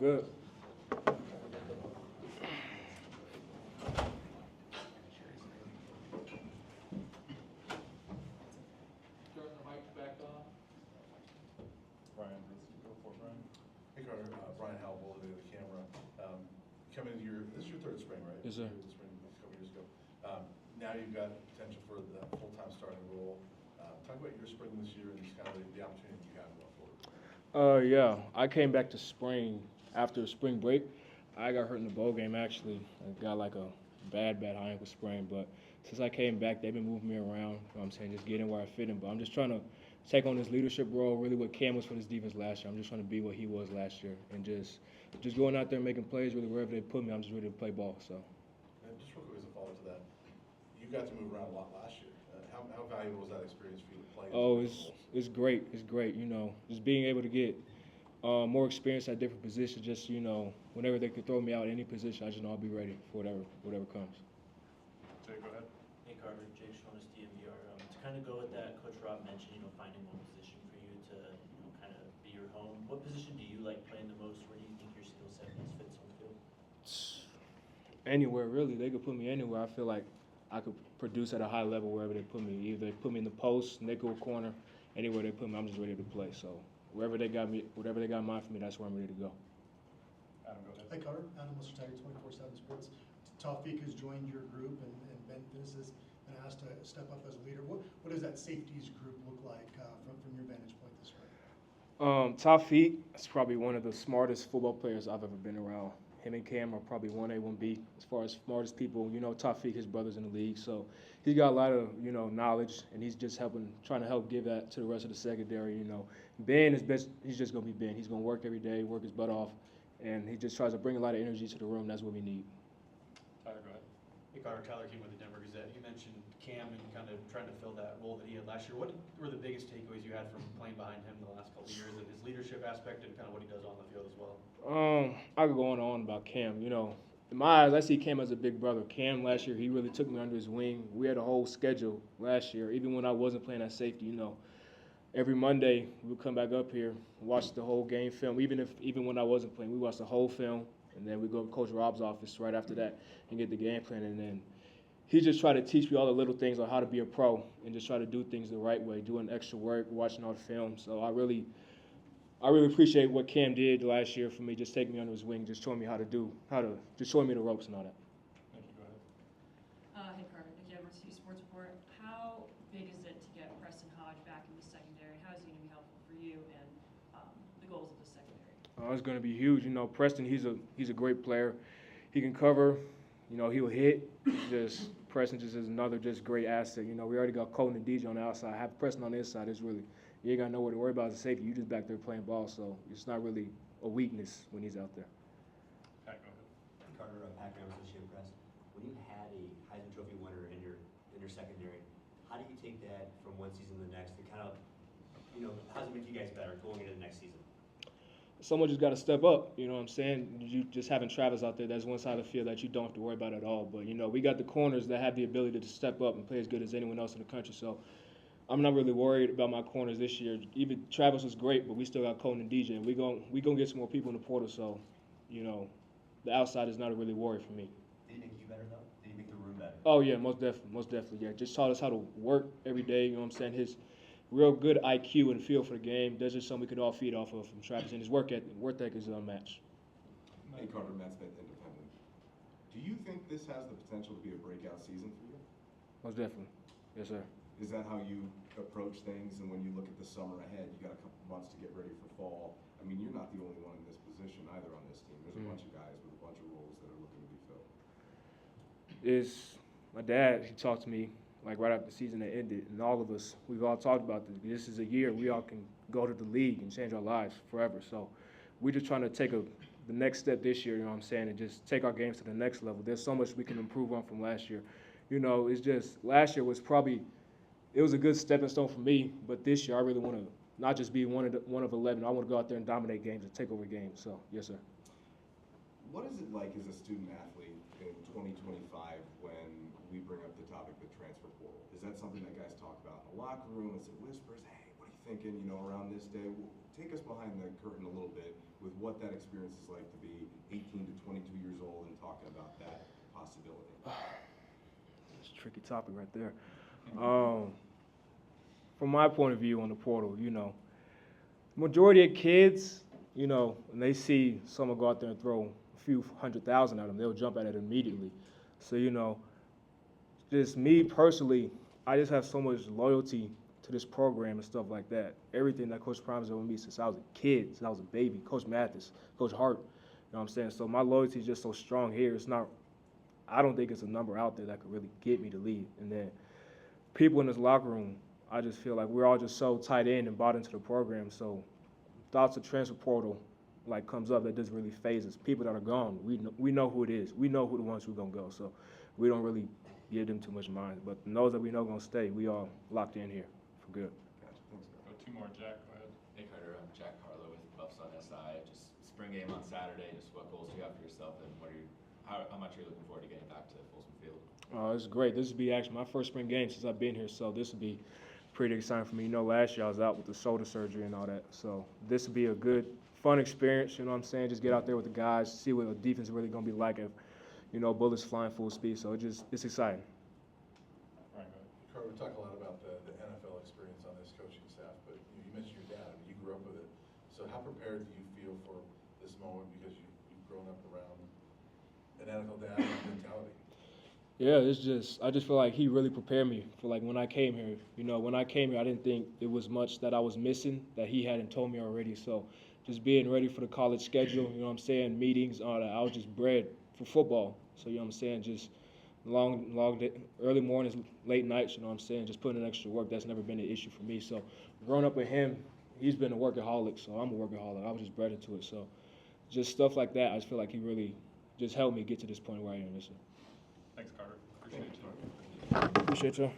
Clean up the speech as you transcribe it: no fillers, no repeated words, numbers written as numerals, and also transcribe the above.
Good. Turn the mic back on. Brian, go for it, Brian. Hey Carter, Brian Howell, over the camera. Coming into this is your third spring, right? Yes, sir. The spring a couple years ago. Now you've got potential for the full-time starting role. Talk about your spring this year and just kind of the opportunity you have going forward. Yeah, I came back to spring after spring break. I got hurt in the bowl game actually. I got like a bad high ankle sprain, but since I came back, they've been moving me around. You know what I'm saying, just getting where I fit in. But I'm just trying to take on this leadership role, really what Cam was for this defense last year. I'm just trying to be what he was last year and just going out there and making plays really wherever they put me. I'm just ready to play ball. So. And just real quick as a follow-up to that, you got to move around a lot last year. How valuable was that experience for you to play? Oh, it's great. It's great. You know, just being able to get more experience at different positions. Just whenever they could throw me out any position, I just know I'll be ready for whatever comes. Jay, go ahead. Hey Carter, Jake Shonas, DMVR. To kind of go with that, Coach Rob mentioned, finding one position for you to, kind of be your home. What position do you like playing the most? Where do you think your skill set best fits on the field? Anywhere really, they could put me anywhere. I feel like I could produce at a high level wherever they put me. Either they put me in the post, nickel, corner, anywhere they put me, I'm just ready to play. So wherever they got me, whatever they got in mind for me, that's where I'm ready to go. Adam, go ahead. Hi Carter, Adam Tiger 24/7 Sports. Tawfiq has joined your group, and Ben Finnis has been asked to step up as a leader. What does that safeties group look like from your vantage point this spring? Tawfiq is probably one of the smartest football players I've ever been around. Him and Cam are probably 1A, 1B as far as smartest people. Tawfiq, his brother's in the league, so he's got a lot of knowledge, and he's just trying to help give that to the rest of the secondary. Ben is best. He's just gonna be Ben. He's gonna work every day, work his butt off, and he just tries to bring a lot of energy to the room. That's what we need. Tyler, go ahead. Hey Carter, Tyler King with the Denver Gazette. You mentioned Cam and kind of trying to fill that role that he had last year. What were the biggest takeaways you had from playing behind him the last couple of years, and his leadership aspect and kind of what he does on the field as well? I could go on about Cam. In my eyes, I see Cam as a big brother. Cam last year, he really took me under his wing. We had a whole schedule last year, even when I wasn't playing at safety. Every Monday we would come back up here, watch the whole game film. Even when I wasn't playing, we watched the whole film, and then we go to Coach Rob's office right after that and get the game plan. And then he just tried to teach me all the little things on how to be a pro and just try to do things the right way, doing extra work, watching all the film. So I really appreciate what Cam did last year for me, just taking me under his wing, just showing me just showing me the ropes and all that. Thank you, go ahead. Hey Carter, Nikki Edwards, City Sports Report. How big is it to get Preston Hodge back in the secondary? How is he going to be helpful for you and the goals of the secondary? It's going to be huge. Preston, he's a great player. He can cover. He'll hit. Preston just is another just great asset. We already got Colton and DJ on the outside. Have Preston on the inside is really, you ain't got nowhere to worry about as a safety. You just back there playing ball, so it's not really a weakness when he's out there. Pat, go ahead. Carter, Pat Graham, Associated Press. When you had a Heisman Trophy winner in your secondary, how do you take that from one season to the next to kind of, how does it make you guys better going into the next season? Someone just got to step up, you know what I'm saying? You just having Travis out there, that's one side of the field that you don't have to worry about at all. But, we got the corners that have the ability to step up and play as good as anyone else in the country. So I'm not really worried about my corners this year. Even Travis was great, but we still got Colton and DJ. And we gonna get some more people in the portal. So, the outside is not a really worry for me. Did he make you better, though? Did he make the room better? Oh, yeah, most definitely, yeah. Just taught us how to work every day, you know what I'm saying? His real good IQ and feel for the game. That's just something we could all feed off of from Travis. And his work ethic is unmatched. Hey Carter, Matt Smith, Independent. Do you think this has the potential to be a breakout season for you? Most definitely. Yes, sir. Is that how you approach things? And when you look at the summer ahead, you got a couple months to get ready for fall. I mean, you're not the only one in this position either on this team. There's a bunch of guys with a bunch of roles that are looking to be filled. My dad, he talked to me like right after the season that ended, and all of us, we've all talked about this. This is a year we all can go to the league and change our lives forever. So we're just trying to take the next step this year, you know what I'm saying, and just take our games to the next level. There's so much we can improve on from last year. It's just last year was probably, it was a good stepping stone for me, but this year I really want to not just be one of 11. I want to go out there and dominate games and take over games. So, yes, sir. What is it like as a student athlete in 2025 when we bring up the topic of the transfer portal? Is that something that guys talk about in the locker room? Is it whispers? Hey, what are you thinking, around this day? take us behind the curtain a little bit with what that experience is like to be 18 to 22 years old and talking about that possibility. It's a tricky topic right there. From my point of view on the portal, majority of kids, when they see someone go out there and throw a few 100,000 at them, they'll jump at it immediately. So, just me personally, I just have so much loyalty to this program and stuff like that. Everything that Coach Prime has done with me since I was a kid, since I was a baby, Coach Mathis, Coach Hart, what I'm saying? So my loyalty is just so strong here. I don't think it's a number out there that could really get me to leave. And then people in this locker room, I just feel like we're all just so tight in and bought into the program. So thoughts of transfer portal comes up, that doesn't really phase us. People that are gone, we know who it is. We know who the ones who are gonna go. So we don't really give them too much mind. But those that we know gonna stay, we all locked in here for good. Gotcha. Thanks, guys. Go two more, Jack, go ahead. Hey Carter, I'm Jack Harlow with Buffs on SI. Just spring game on Saturday. Just what goals do you have for yourself, and how much are you looking forward to getting back to Folsom Field? It's great. This will be actually my first spring game since I've been here, so this will be pretty exciting for me. Last year I was out with the shoulder surgery and all that, so this will be a good, fun experience. You know what I'm saying? Just get out there with the guys, see what the defense is really going to be like if, bullets flying full speed. So it's exciting. Ryan, go ahead. Carter, we talk a lot about the NFL experience on this coaching staff, but you mentioned your dad. You grew up with it. So how prepared do you feel for this moment because you've grown up around an NFL dad and mentality? Yeah, I just feel like he really prepared me for when I came here. When I came here, I didn't think it was much that I was missing that he hadn't told me already. So just being ready for the college schedule, meetings, all that. I was just bred for football. So, just long day, early mornings, late nights, just putting in extra work. That's never been an issue for me. So growing up with him, he's been a workaholic, so I'm a workaholic. I was just bred into it. So just stuff like that, I just feel like he really just helped me get to this point where I am this year. Thanks, Carter. Appreciate you. Appreciate you.